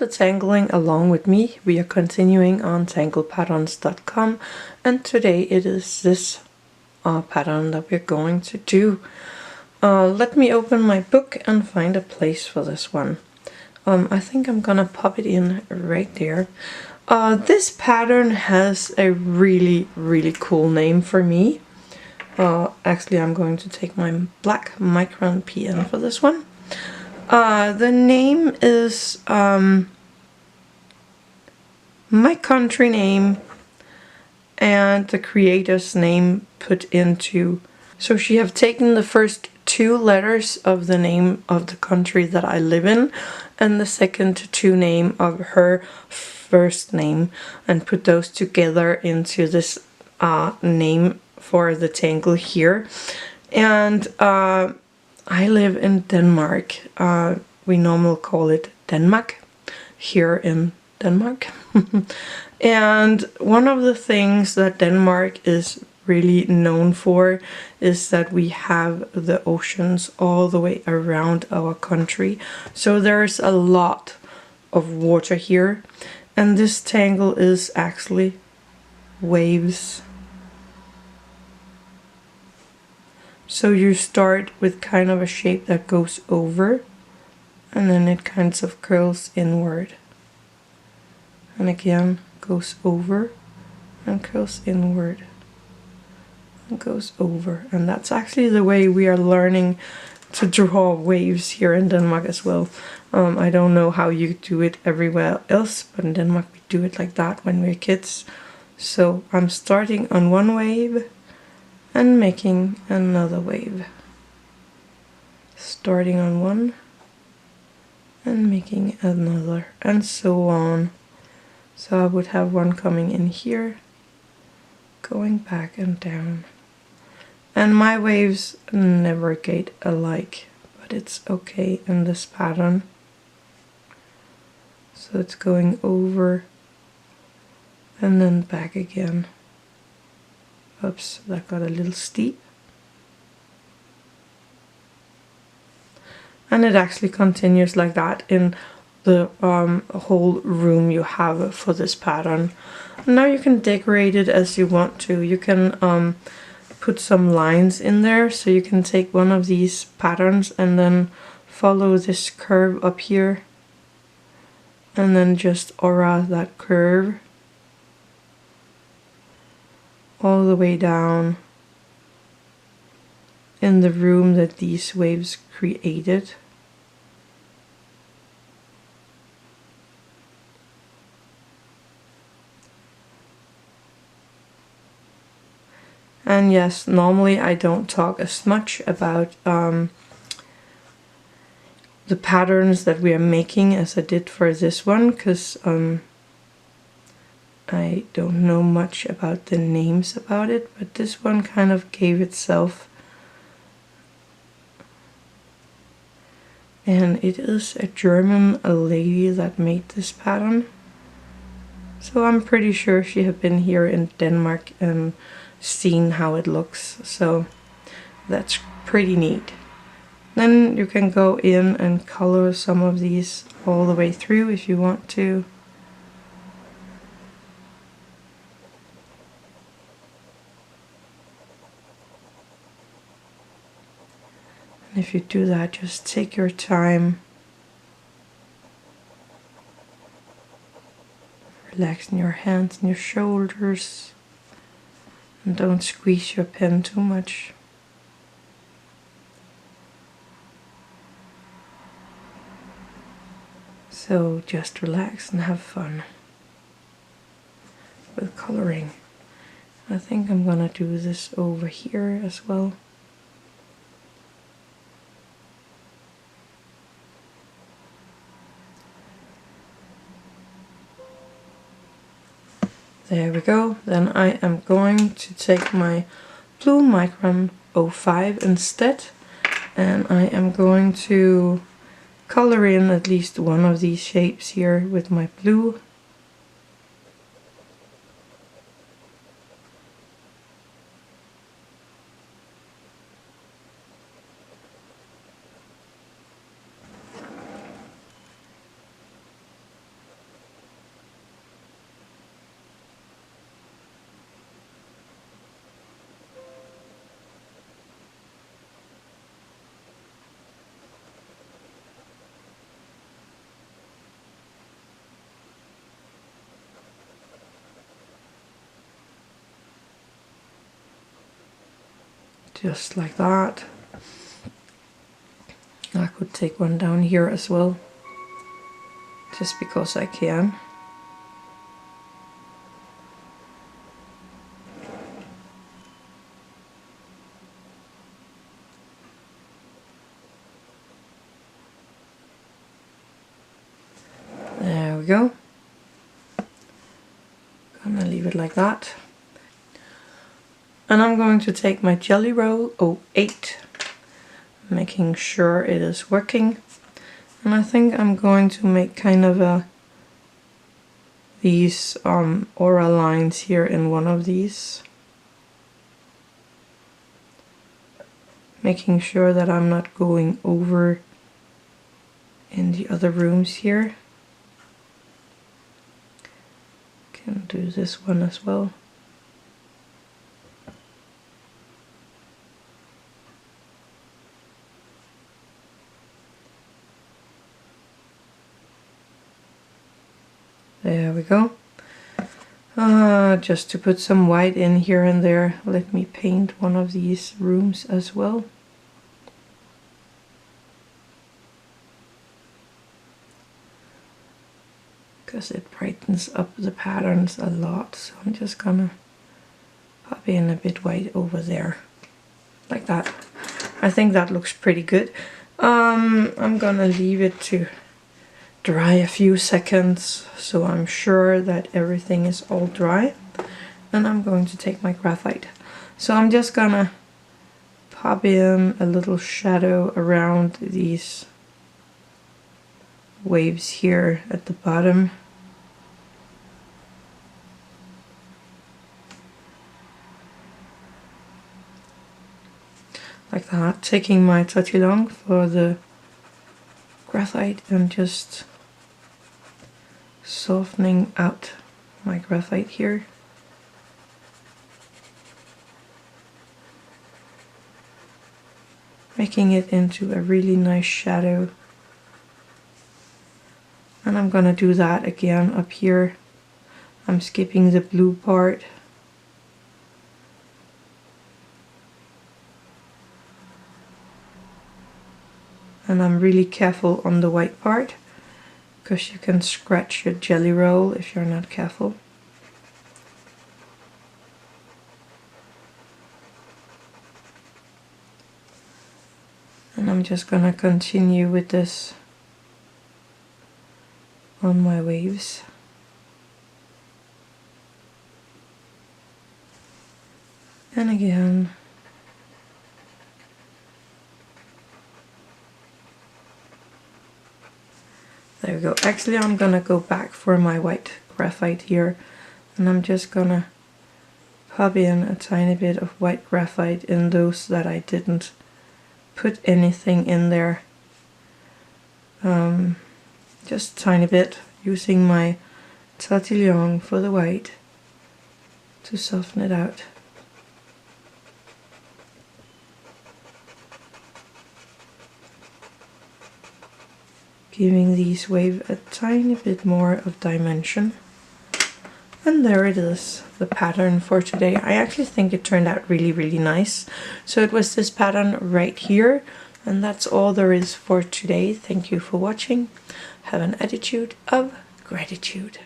to Tangling along with me. We are continuing on tanglepatterns.com, and today it is this pattern that we're going to do. Let me open my book and find a place for this one. I think I'm gonna pop it in right there. This pattern has a really cool name for me. Actually, I'm going to take my black Micron PN for this one. The name is my country name and the creator's name put into. So she have taken the first two letters of the name of the country that I live in and the second two name of her first name and put those together into this name for the tangle here. And I live in Denmark. We normally call it Denmark here in Denmark. And one of the things that Denmark is really known for is that we have the oceans all the way around our country. So there's a lot of water here. And this tangle is actually waves. So you start with kind of a shape that goes over and then it kind of curls inward. And again goes over and curls inward and goes over. And that's actually the way we are learning to draw waves here in Denmark as well. I don't know how you do it everywhere else, but in Denmark we do it like that when we're kids. So I'm starting on one wave and making another wave. Starting on one and making another, and so on. So I would have one coming in here, going back and down. And my waves never get alike, but it's okay in this pattern. So it's going over and then back again. Oops, that got a little steep. And it actually continues like that in the whole room you have for this pattern. Now you can decorate it as you want to. You can put some lines in there, so you can take one of these patterns and then follow this curve up here and then just aura that curve all the way down in the room that these waves created. And yes, normally I don't talk as much about the patterns that we are making as I did for this one, because I don't know much about the names about it, but this one kind of gave itself. And it is a German lady that made this pattern. So I'm pretty sure she have been here in Denmark and seen how it looks. So that's pretty neat. Then you can go in and color some of these all the way through if you want to. If you do that, just take your time, relaxing your hands and your shoulders, and don't squeeze your pen too much. So just relax and have fun with coloring. I think I'm gonna do this over here as well. There we go. Then I am going to take my blue Micron 05 instead, and I am going to color in at least one of these shapes here with my blue. just like that. I could take one down here as well, just because I can. There we go. Gonna leave it like that. And I'm going to take my Jelly Roll 08, making sure it is working. And I think I'm going to make kind of these aura lines here in one of these. Making sure that I'm not going over in the other rooms here. Can do this one as well. There we go. Just to put some white in here and there, let me paint one of these rooms as well. Because it brightens up the patterns a lot, so I'm just gonna pop in a bit white over there, like that. I think that looks pretty good. I'm gonna leave it to dry a few seconds, so I'm sure that everything is all dry. And I'm going to take my graphite. So I'm just gonna pop in a little shadow around these waves here at the bottom. Like that. Taking my Tortillions for the graphite and just softening out my graphite here. Making it into a really nice shadow. And I'm gonna do that again up here. I'm skipping the blue part. And I'm really careful on the white part, because you can scratch your jelly roll if you're not careful. And I'm just gonna continue with this on my waves. And again. There we go. Actually, I'm gonna go back for my white graphite here, and I'm just gonna pop in a tiny bit of white graphite in those that I didn't put anything in there. Just a tiny bit, using my Tortillions for the white to soften it out. Giving these waves a tiny bit more of dimension. And there it is, the pattern for today. I actually think it turned out really, really nice. So it was this pattern right here. And that's all there is for today. Thank you for watching. Have an attitude of gratitude.